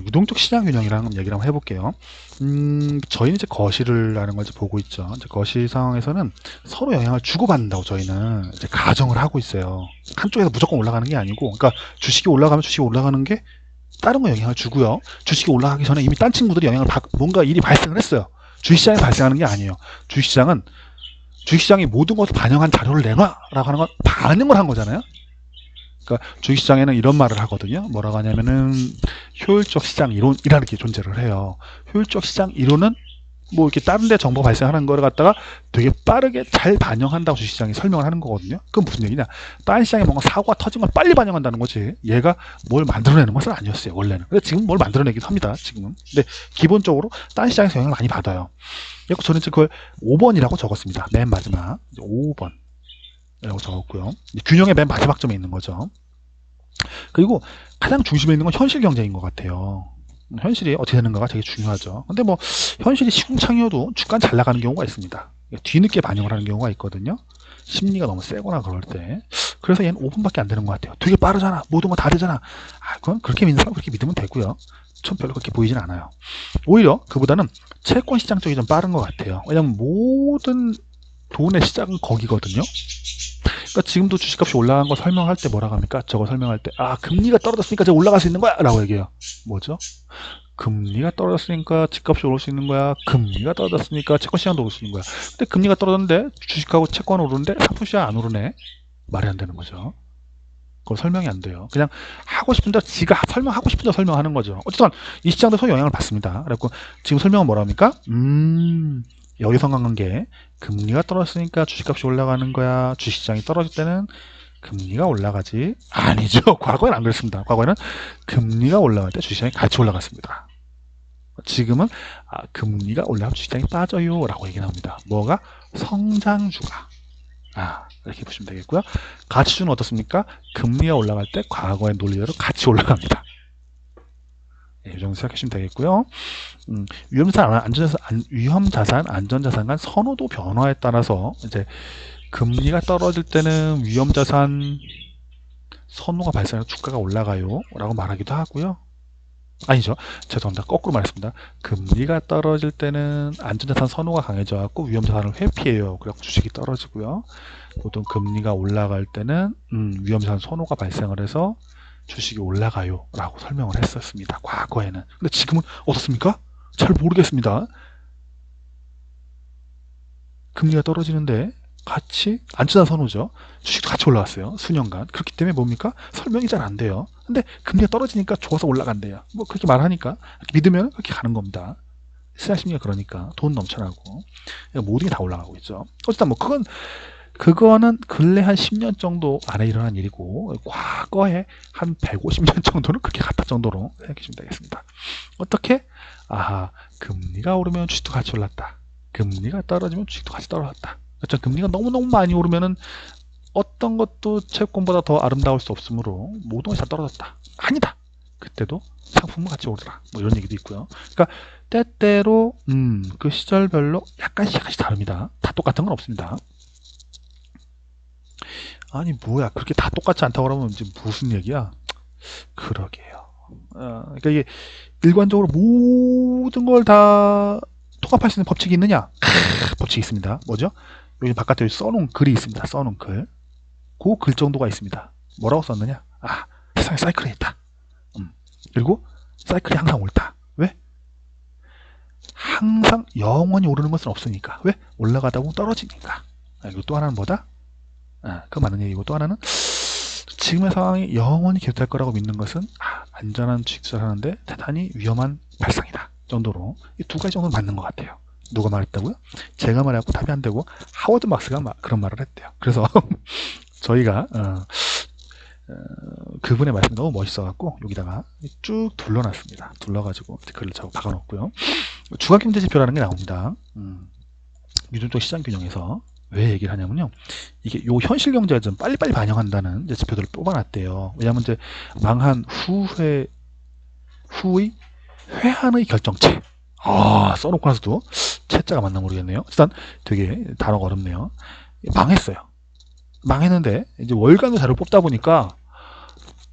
유동적 시장 균형이라는 얘기를 한번 해볼게요. 저희는 이제 거실을 하는 걸 이제 보고 있죠. 이제 거실 상황에서는 서로 영향을 주고받는다고 저희는 이제 가정을 하고 있어요. 한쪽에서 무조건 올라가는 게 아니고, 그러니까 주식이 올라가면 주식이 올라가는 게 다른 거 영향을 주고요. 주식이 올라가기 전에 이미 딴 친구들이 뭔가 일이 발생을 했어요. 주식시장에 발생하는 게 아니에요. 주식시장은 주식시장이 모든 것을 반영한 자료를 내놔라고 하는 건 반영을 한 거잖아요. 그러니까 주식시장에는 이런 말을 하거든요. 뭐라고 하냐면은 효율적 시장 이론이라는 게 존재를 해요. 효율적 시장 이론은 뭐 이렇게 다른 데 정보 발생하는 거를 갖다가 되게 빠르게 잘 반영한다고 주식시장이 설명을 하는 거거든요. 그건 무슨 얘기냐? 다른 시장에 뭔가 사고가 터진 걸 빨리 반영한다는 거지. 얘가 뭘 만들어내는 것은 아니었어요, 원래는. 근데 지금 뭘 만들어내기도 합니다, 지금은. 근데 기본적으로 다른 시장에서 영향을 많이 받아요. 그래서 저는 이제 그걸 5번이라고 적었습니다. 맨 마지막. 5번. 이라고 적었고요. 균형의 맨 마지막 점에 있는 거죠. 그리고 가장 중심에 있는 건 현실 경제인 것 같아요. 현실이 어떻게 되는가가 되게 중요하죠. 근데 뭐 현실이 시궁창이어도 주가는 잘 나가는 경우가 있습니다. 뒤늦게 반영을 하는 경우가 있거든요. 심리가 너무 세거나 그럴 때. 그래서 얘는 5분밖에 안 되는 것 같아요. 되게 빠르잖아. 모든 거 다르잖아. 그건 그렇게 믿는 사람 그렇게 믿으면 되고요. 전 별로 그렇게 보이진 않아요. 오히려 그보다는 채권 시장 쪽이 좀 빠른 것 같아요. 왜냐면 모든 돈의 시작은 거기거든요. 그러니까 지금도 주식값이 올라간 거 설명할 때 뭐라고 합니까? 저거 설명할 때 금리가 떨어졌으니까 이제 올라갈 수 있는 거야 라고 얘기해요. 뭐죠? 금리가 떨어졌으니까 집값이 오를 수 있는 거야. 금리가 떨어졌으니까 채권 시장도 오를 수 있는 거야. 근데 금리가 떨어졌는데 주식하고 채권 오르는데 상품 시장 안 오르네. 말이 안 되는 거죠. 그거 설명이 안 돼요. 그냥 하고 싶은 대로 지가 설명하고 싶은 대로 설명하는 거죠. 어쨌든 이 시장도 서로 영향을 받습니다. 그래갖고 지금 설명은 뭐라 합니까? 여기서 강한 게 금리가 떨어졌으니까 주식값이 올라가는 거야. 주식시장이 떨어질 때는 금리가 올라가지. 아니죠. 과거에는 안 그랬습니다. 과거에는 금리가 올라갈 때 주식시장이 같이 올라갔습니다. 지금은 금리가 올라가면 주식시장이 빠져요 라고 얘기 나옵니다. 뭐가? 성장주가. 이렇게 보시면 되겠고요. 가치주는 어떻습니까? 금리가 올라갈 때 과거의 논리대로 같이 올라갑니다. 이 정도 생각하시면 되겠고요. 위험자산, 안전자산 간 선호도 변화에 따라서 이제 금리가 떨어질 때는 위험자산 선호가 발생해서 주가가 올라가요 라고 말하기도 하고요. 아니죠. 죄송합니다. 거꾸로 말했습니다. 금리가 떨어질 때는 안전자산 선호가 강해져 갖고 위험자산을 회피해요. 그래서 주식이 떨어지고요. 보통 금리가 올라갈 때는 위험자산 선호가 발생을 해서 주식이 올라가요 라고 설명을 했었습니다. 과거에는. 근데 지금은 어떻습니까? 잘 모르겠습니다. 금리가 떨어지는데 같이 안전자산 선호죠. 주식도 같이 올라왔어요. 수년간. 그렇기 때문에 뭡니까? 설명이 잘 안 돼요. 근데 금리가 떨어지니까 좋아서 올라간대요. 뭐 그렇게 말하니까 믿으면 그렇게 가는 겁니다. 시장 심리가 그러니까 돈 넘쳐나고 모든 게 다 올라가고 있죠. 어쨌든 뭐 그거는 근래 한 10년 정도 안에 일어난 일이고 과거에 한 150년 정도는 그렇게 갔다 정도로 생각하시면 되겠습니다. 어떻게? 금리가 오르면 주식도 같이 올랐다. 금리가 떨어지면 주식도 같이 떨어졌다. 그렇죠? 금리가 너무너무 많이 오르면은 어떤 것도 채권보다 더 아름다울 수 없으므로 모든 것이 다 떨어졌다. 아니다. 그때도 상품은 같이 오르더라. 뭐 이런 얘기도 있고요. 그러니까 때때로 그 시절별로 약간씩 다릅니다. 다 똑같은 건 없습니다. 아니 뭐야 그렇게 다 똑같지 않다고 그러면 이제 무슨 얘기야? 그러게요. 그러니까 이게 일관적으로 모든 걸 다 통합할 수 있는 법칙이 있느냐? 법칙이 있습니다. 뭐죠? 여기 바깥에 써놓은 글이 있습니다. 써놓은 글. 그 글 정도가 있습니다. 뭐라고 썼느냐? 세상에 사이클이 있다. 그리고 사이클이 항상 옳다. 왜? 항상 영원히 오르는 것은 없으니까. 왜? 올라가다 보면 떨어지니까. 그리고 또 하나는 뭐다? 그 맞는 얘기고 또 하나는 지금의 상황이 영원히 계속될 거라고 믿는 것은 안전한 주식을 하는데 대단히 위험한 발상이다 정도로 이 두 가지 정도는 맞는 것 같아요. 누가 말했다고요? 제가 말해갖고 답이 안 되고 하워드 막스가 그런 말을 했대요. 그래서 저희가 그분의 말씀이 너무 멋있어갖고 여기다가 쭉 둘러놨습니다. 둘러가지고 글을 박아놓고요. 주가경제지표라는 게 나옵니다. 유동적 시장 균형에서 왜 얘기를 하냐면요. 이게 요 현실 경제가 좀 빨리빨리 반영한다는 지표들을 뽑아놨대요. 왜냐하면 이제 망한 후의 회한의 결정체. 써놓고 나서도 채자가 맞나 모르겠네요. 일단 되게 단어가 어렵네요. 망했어요. 망했는데 이제 월간으로 자료를 뽑다 보니까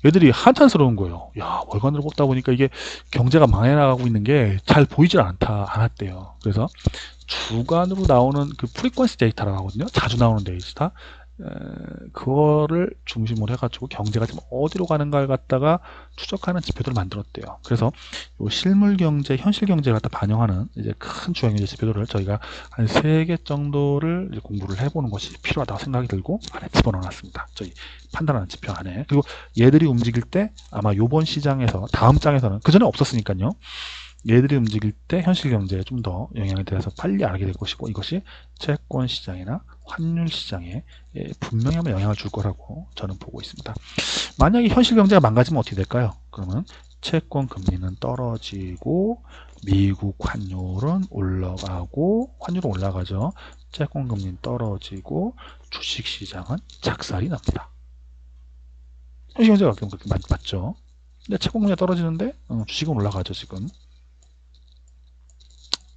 얘들이 한탄스러운 거예요. 야, 월간으로 뽑다 보니까 이게 경제가 망해 나가고 있는 게 잘 보이질 않았대요. 그래서 주간으로 나오는 그 프리퀀시 데이터라고 하거든요. 자주 나오는 데이터. 그거를 중심으로 해가지고 경제가 지금 어디로 가는가를 갖다가 추적하는 지표들을 만들었대요. 그래서 요 실물 경제, 현실 경제를 갖다 반영하는 이제 큰 주요 경제 지표들을 저희가 한 3개 정도를 이제 공부를 해보는 것이 필요하다고 생각이 들고 안에 집어넣어놨습니다. 저희 판단하는 지표 안에. 그리고 얘들이 움직일 때 아마 요번 시장에서 다음 장에서는 그 전에 없었으니까요. 얘들이 움직일 때 현실 경제에 좀 더 영향에 대해서 빨리 알게 될 것이고 이것이 채권 시장이나 환율 시장에 분명히 한번 영향을 줄 거라고 저는 보고 있습니다. 만약에 현실 경제가 망가지면 어떻게 될까요? 그러면 채권 금리는 떨어지고 미국 환율은 올라가고 환율은 올라가죠. 채권 금리는 떨어지고 주식 시장은 작살이 납니다. 현실 경제가 그렇게 맞죠? 근데 채권 금리가 떨어지는데 주식은 올라가죠 지금.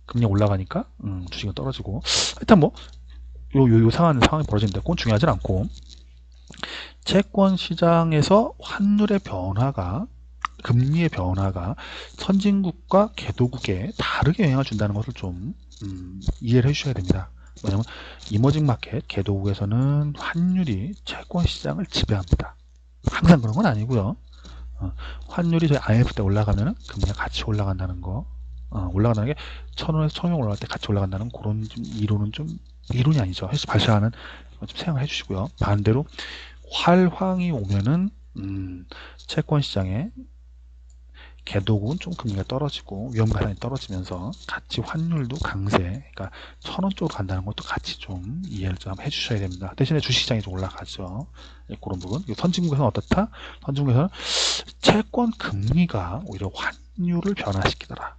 금리가 올라가니까 주식은 떨어지고 일단 뭐 요 상황이 벌어지는데 그건 중요하진 않고 채권 시장에서 환율의 변화가 금리의 변화가 선진국과 개도국에 다르게 영향을 준다는 것을 좀 이해를 해주셔야 됩니다. 왜냐하면 이머징 마켓 개도국에서는 환율이 채권 시장을 지배합니다. 항상 그런 건 아니고요. 환율이 저희 IMF 때 올라가면 금리가 같이 올라간다는 거 올라간다는 게 1,000원에서 1,000원 올라갈 때 같이 올라간다는 그런 좀 이론은 좀 이론이 아니죠. 해서 발생하는 좀 생각을 해주시고요. 반대로 활황이 오면은 채권 시장에 개도국은 좀 금리가 떨어지고 위험 가산이 떨어지면서 같이 환율도 강세, 그러니까 1,000원 쪽으로 간다는 것도 같이 좀 이해를 좀 해주셔야 됩니다. 대신에 주식시장이 좀 올라가죠. 그런 부분. 선진국에서는 어떻다? 선진국에서는 채권 금리가 오히려 환율을 변화시키더라.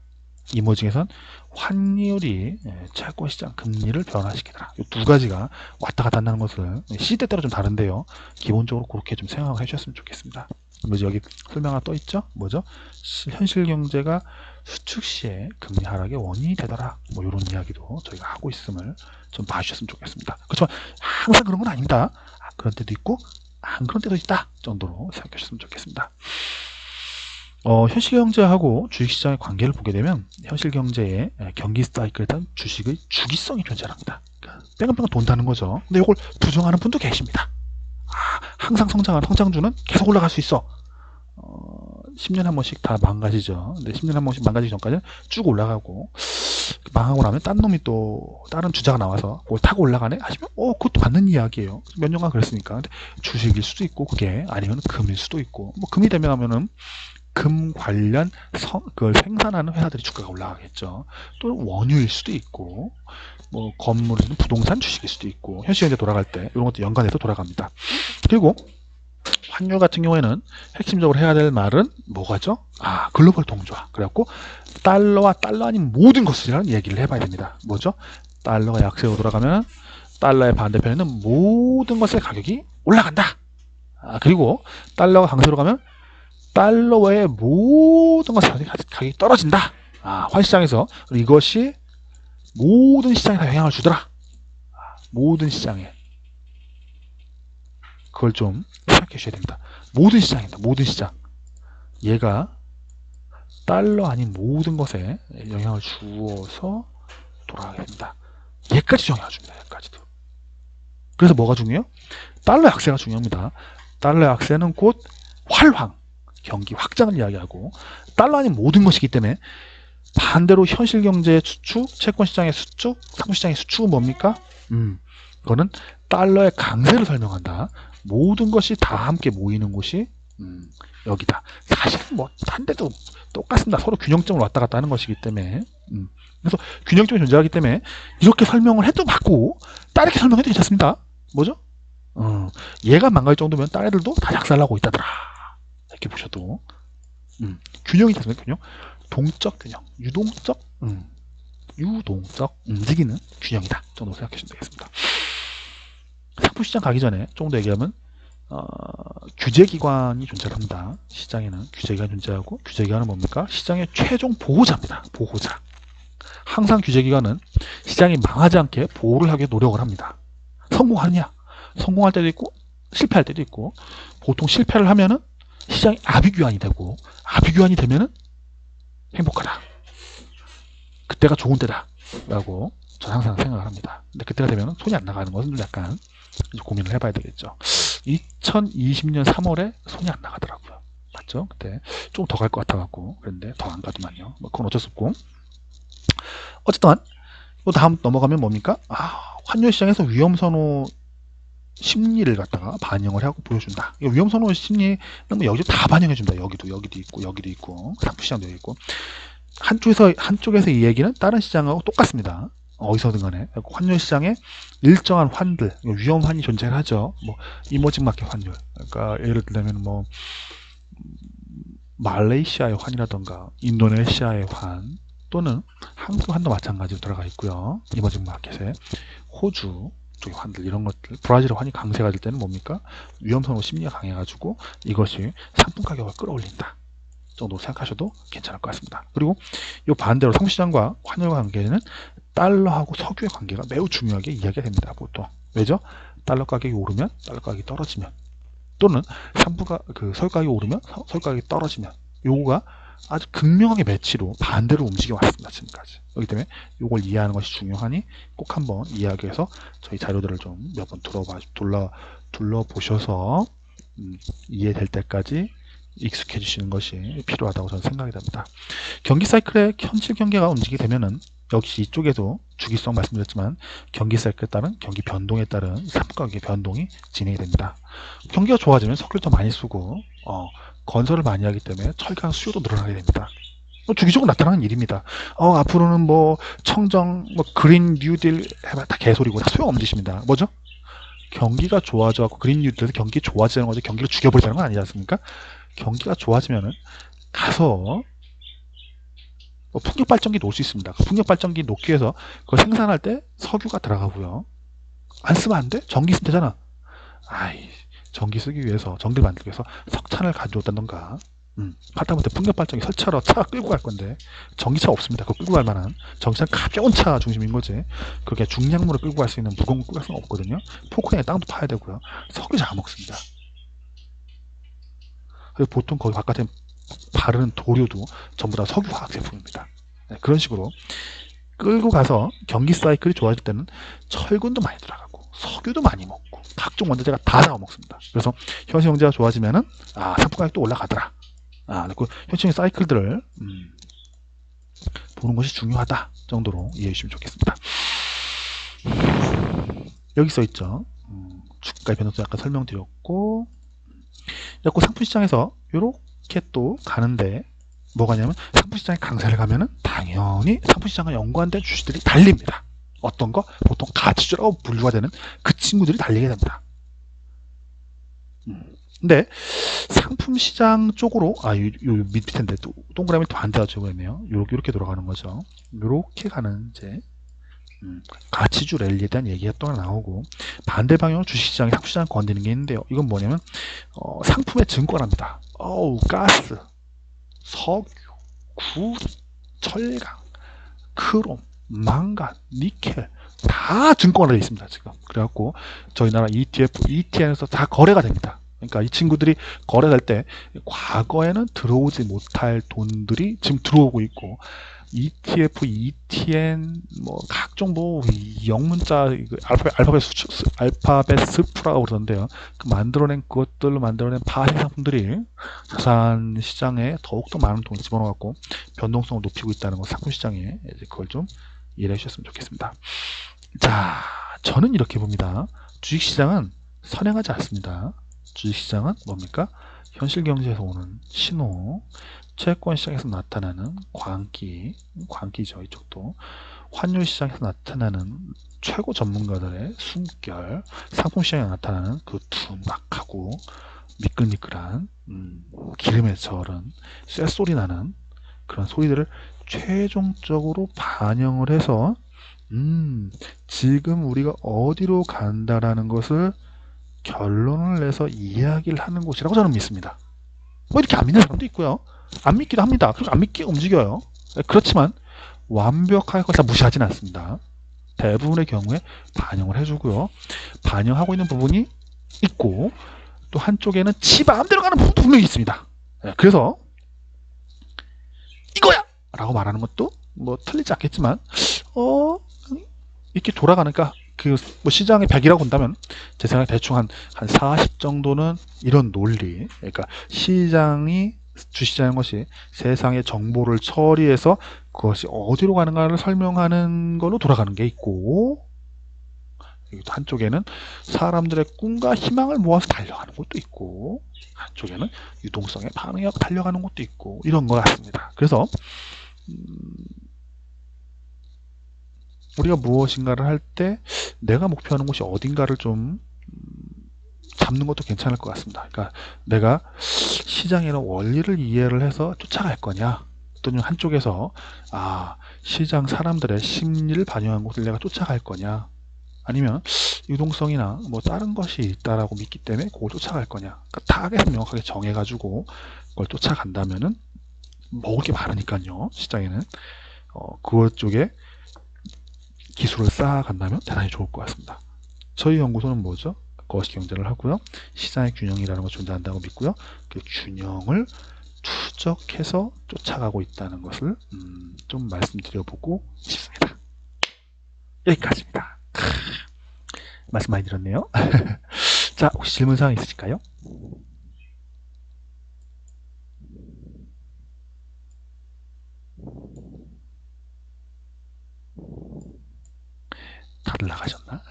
이머징에선 환율이 채권 시장 금리를 변화시키더라. 이 두 가지가 왔다 갔다 한다는 것을 시대대로 좀 다른데요. 기본적으로 그렇게 좀 생각을 해주셨으면 좋겠습니다. 뭐지 여기 설명 하나 떠 있죠? 뭐죠? 현실 경제가 수축 시에 금리 하락의 원인이 되더라. 뭐 이런 이야기도 저희가 하고 있음을 좀 봐주셨으면 좋겠습니다. 그렇지만 항상 그런 건 아닙니다. 그런 때도 있고 안 그런 때도 있다 정도로 생각해 주셨으면 좋겠습니다. 현실 경제하고 주식시장의 관계를 보게 되면 현실 경제의 경기 사이클에 따른 주식의 주기성이 존재합니다. 그러니까 뺑글뺑글 돈다는 거죠. 근데 이걸 부정하는 분도 계십니다. 항상 성장하는 성장주는 계속 올라갈 수 있어. 10년에 한 번씩 다 망가지죠. 근데 10년에 한 번씩 망가지기 전까지는 쭉 올라가고 망하고 나면 딴 놈이 또 다른 주자가 나와서 그걸 타고 올라가네 하시면 그것도 맞는 이야기예요. 몇 년간 그랬으니까. 근데 주식일 수도 있고 그게 아니면 금일 수도 있고 뭐 금이 되면 하면은 금 관련 그걸 생산하는 회사들이 주가가 올라가겠죠. 또 원유일 수도 있고 뭐 건물이든 부동산 주식일 수도 있고 현실 경제 돌아갈 때 이런 것도 연관해서 돌아갑니다. 그리고 환율 같은 경우에는 핵심적으로 해야 될 말은 뭐가죠? 글로벌 동조화. 그래갖고 달러와 달러 아닌 모든 것이라는 얘기를 해봐야 됩니다. 뭐죠? 달러가 약세로 돌아가면 달러의 반대편에는 모든 것의 가격이 올라간다. 그리고 달러가 강세로 가면 달러 외의 모든 것의 가격이 떨어진다. 환시장에서 이것이 모든 시장에 다 영향을 주더라. 모든 시장에. 그걸 좀 생각해 주셔야 됩니다. 모든 시장입니다. 모든 시장. 얘가 달러 아닌 모든 것에 영향을 주어서 돌아가게 됩니다. 얘까지 영향을 줍니다. 얘까지도. 그래서 뭐가 중요해요? 달러 약세가 중요합니다. 달러 약세는 곧 활황, 경기 확장을 이야기하고 달러 아닌 모든 것이기 때문에 반대로 현실 경제의 수축, 채권 시장의 수축, 상품 시장의 수축은 뭡니까? 그거는 달러의 강세를 설명한다. 모든 것이 다 함께 모이는 곳이 여기다. 사실은 뭐 한 데도 똑같습니다. 서로 균형점을 왔다 갔다 하는 것이기 때문에 그래서 균형점이 존재하기 때문에 이렇게 설명을 해도 맞고 다르게 설명해도 괜찮습니다. 뭐죠? 얘가 망갈 정도면 다른 애들도 다 작살나고 있다더라. 이렇게 보셔도 균형이 있습니다. 균형. 동적 균형, 유동적 움직이는 균형이다 정도 생각하시면 되겠습니다. 상품시장 가기 전에 조금 더 얘기하면 규제기관이 존재합니다. 시장에는 규제기관이 존재하고 규제기관은 뭡니까? 시장의 최종 보호자입니다. 보호자. 항상 규제기관은 시장이 망하지 않게 보호를 하기 위해 노력을 합니다. 성공하느냐? 성공할 때도 있고 실패할 때도 있고 보통 실패를 하면은 시장이 아비규환이 되고, 아비규환이 되면은 행복하다. 그때가 좋은 때다. 라고 저는 항상 생각을 합니다. 근데 그때가 되면 손이 안 나가는 것은 약간 이제 고민을 해봐야 되겠죠. 2020년 3월에 손이 안 나가더라고요. 맞죠? 그때 좀 더 갈 것 같아갖고 그런데 더 안 가더만요. 뭐 그건 어쩔 수 없고. 어쨌든 또 다음 넘어가면 뭡니까? 환율 시장에서 위험선호 심리를 갖다가 반영을 하고 보여준다. 위험선호 심리는 뭐 여기도 다 반영해준다. 여기도 있고 상품시장도 있고. 한쪽에서 이 얘기는 다른 시장하고 똑같습니다. 어디서든 간에 환율 시장에 일정한 환들, 위험환이 존재를 하죠. 뭐 이머징 마켓 환율. 그러니까 예를 들면 뭐 말레이시아의 환이라던가 인도네시아의 환 또는 한국 환도 마찬가지로 들어가 있고요. 이머징 마켓에 호주 쪽의 환들 이런 것들, 브라질 환이 강세가 될 때는 뭡니까? 위험선호 심리가 강해가지고 이것이 상품 가격을 끌어올린다 정도 생각하셔도 괜찮을 것 같습니다. 그리고 이 반대로 상시장과 환율과 관계는 달러하고 석유의 관계가 매우 중요하게 이야기가 됩니다. 보통 왜죠? 달러 가격이 오르면 달러 가격이 떨어지면 또는 상부가 석유 가격이 오르면 석유 가격이 떨어지면 요거가 아주 극명하게 매치로 반대로 움직여 왔습니다. 지금까지. 그렇기 때문에 요걸 이해하는 것이 중요하니 꼭 한번 이야기해서 저희 자료들을 좀 몇 번 둘러보셔서 이해될 때까지 익숙해지시는 것이 필요하다고 저는 생각이 됩니다. 경기 사이클의 현실 경기가 움직이게 되면은 역시 이쪽에도 주기성 말씀드렸지만 경기 사이클에 따른 경기 변동에 따른 상품 가격의 변동이 진행이 됩니다. 경기가 좋아지면 석유를 더 많이 쓰고 건설을 많이 하기 때문에 철강 수요도 늘어나게 됩니다. 주기적으로 나타나는 일입니다. 앞으로는 뭐 청정, 뭐 그린 뉴딜 해봐 다 개소리고 다 소용없는 짓입니다. 뭐죠? 경기가 좋아져갖고 그린 뉴딜에서 경기 좋아지는 거죠. 경기를 죽여버리자는 건 아니지 않습니까? 경기가 좋아지면은 가서 풍력 발전기 놓을 수 있습니다. 풍력 발전기 놓기 위해서 그걸 생산할 때 석유가 들어가고요. 안 쓰면 안 돼? 전기 쓰면 되잖아. 전기 쓰기 위해서 전기를 만들기 위해서 석탄을 가져왔다던가 하다못해 풍력 발전기 설치하러 차 끌고 갈 건데 전기차 없습니다. 그거 끌고 갈 만한 전기차는 가벼운 차 중심인 거지. 그게 중량물을 끌고 갈 수 있는 무거운 걸 끌고 갈 수는 없거든요. 포크레인에 땅도 파야 되고요. 석유 잘 먹습니다. 그리고 보통 거기 바깥에 바르는 도료도 전부 다 석유 화학 제품입니다. 그런 식으로 끌고 가서 경기 사이클이 좋아질 때는 철근도 많이 들어가고 석유도 많이 먹고 각종 원자재가 다 나와 먹습니다. 그래서 현실 경제가 좋아지면은 상품 가격도 올라가더라. 그 현실 사이클들을 보는 것이 중요하다 정도로 이해해 주시면 좋겠습니다. 여기 써 있죠. 주가의 변동성 아까 설명드렸고, 자꾸 상품 시장에서 이렇게 또 가는데 뭐가 냐면 상품 시장에 강세를 가면은 당연히 상품 시장과 연관된 주식들이 달립니다. 어떤 거? 보통 가치주라고 분류가 되는 그 친구들이 달리게 됩니다. 근데 상품 시장 쪽으로 요 밑인데 또 동그라미 또 반대하죠. 그러면 이렇게 돌아가는 거죠. 이렇게 가는 이제 가치주 랠리에 대한 얘기가 또 나오고 반대 방향으로 주식시장이 상품시장 건드는 게 있는데요. 이건 뭐냐면 상품의 증권화입니다. 가스, 석유, 구리, 철강, 크롬, 망간, 니켈 다 증권화되어 있습니다. 지금 그래갖고 저희 나라 ETF, ETN에서 다 거래가 됩니다. 그러니까 이 친구들이 거래될 때 과거에는 들어오지 못할 돈들이 지금 들어오고 있고 ETF, ETN, 뭐 각종 뭐 영문자 알파벳 스프라고 그러던데요. 만들어낸 그것들로 만들어낸 파생 상품들이 자산 시장에 더욱더 많은 돈을 집어넣어갖고 변동성을 높이고 있다는 거 상품 시장에 이제 그걸 좀 이해해 주셨으면 좋겠습니다. 자, 저는 이렇게 봅니다. 주식시장은 선행하지 않습니다. 주식시장은 뭡니까? 현실 경제에서 오는 신호, 채권 시장에서 나타나는 광기죠. 이쪽도 환율 시장에서 나타나는 최고 전문가들의 숨결, 상품 시장에 나타나는 그 둔박하고 미끌미끌한 기름에 절은 쇳소리 나는 그런 소리들을 최종적으로 반영을 해서 지금 우리가 어디로 간다라는 것을 결론을 내서 이야기를 하는 곳이라고 저는 믿습니다. 뭐 이렇게 안 믿는 사람도 있고요. 안 믿기도 합니다. 그리고 안 믿게 움직여요. 그렇지만 완벽하게 그걸 다 무시하지는 않습니다. 대부분의 경우에 반영을 해주고요. 반영하고 있는 부분이 있고 또 한쪽에는 지 마음대로 가는 부분도 분명히 있습니다. 그래서 이거야! 라고 말하는 것도 뭐 틀리지 않겠지만 이렇게 돌아가니까 그 뭐 시장의 100이라고 본다면 제 생각에 대충 한 40 정도는 이런 논리, 그러니까 시장이 주시장인 것이 세상의 정보를 처리해서 그것이 어디로 가는가를 설명하는 걸로 돌아가는 게 있고, 한쪽에는 사람들의 꿈과 희망을 모아서 달려가는 것도 있고, 한쪽에는 유동성에 반응해 달려가는 것도 있고, 이런 것 같습니다. 그래서 우리가 무엇인가를 할 때 내가 목표하는 곳이 어딘가를 좀 잡는 것도 괜찮을 것 같습니다. 그러니까 내가 시장이나 원리를 이해를 해서 쫓아갈 거냐, 또는 한쪽에서 시장 사람들의 심리를 반영한 곳을 내가 쫓아갈 거냐, 아니면 유동성이나 뭐 다른 것이 있다라고 믿기 때문에 그걸 쫓아갈 거냐. 그러니까 타겟을 명확하게 정해가지고 그걸 쫓아간다면은 먹을 게 많으니까요. 시장에는 그것 쪽에 기술을 쌓아간다면 대단히 좋을 것 같습니다. 저희 연구소는 뭐죠? 거시경제를 하고요. 시장의 균형이라는 것이 존재한다고 믿고요. 그 균형을 추적해서 쫓아가고 있다는 것을 좀 말씀드려보고 싶습니다. 여기까지입니다. 말씀 많이 드렸네요. 자, 혹시 질문사항 있으실까요? 다들 나가셨나?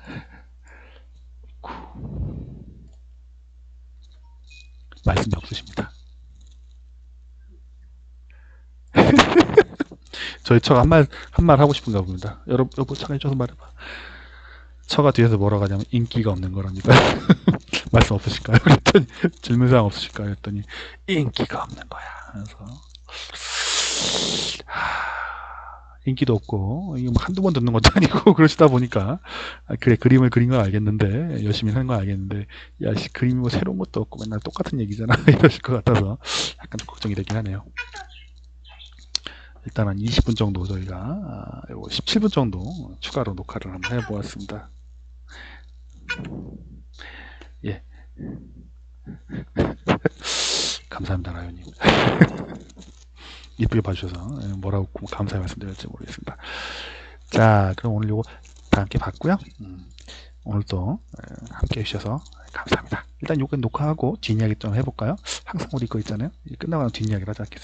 말씀이 없으십니다. 저희 처가 한 말 하고 싶은가 봅니다. 여보, 처가 해줘서 말해봐. 처가 뒤에서 뭐라고 하냐면 인기가 없는 거랍니다. 말씀 없으실까요? 그랬더니 질문사항 없으실까요? 그랬더니 인기가 없는 거야. 그래서 인기도 없고 이게 뭐 한두 번 듣는 것도 아니고 그러시다 보니까 그래, 그림을 그린 건 알겠는데, 열심히 하는 건 알겠는데, 야 그림이 뭐 새로운 것도 없고 맨날 똑같은 얘기잖아 이러실 것 같아서 약간 좀 걱정이 되긴 하네요. 일단 한 20분 정도 저희가 17분 정도 추가로 녹화를 한번 해보았습니다. 예. 감사합니다, 라요님. 이쁘게 봐주셔서 뭐라고 감사의 말씀드릴지 모르겠습니다. 자, 그럼 오늘 요거 다 함께 봤고요. 오늘도 함께 해주셔서 감사합니다. 일단 요거 녹화하고 뒷이야기 좀 해볼까요? 항상 우리 거 있잖아요. 끝나고 나면 뒷이야기를 하지 않겠습니까?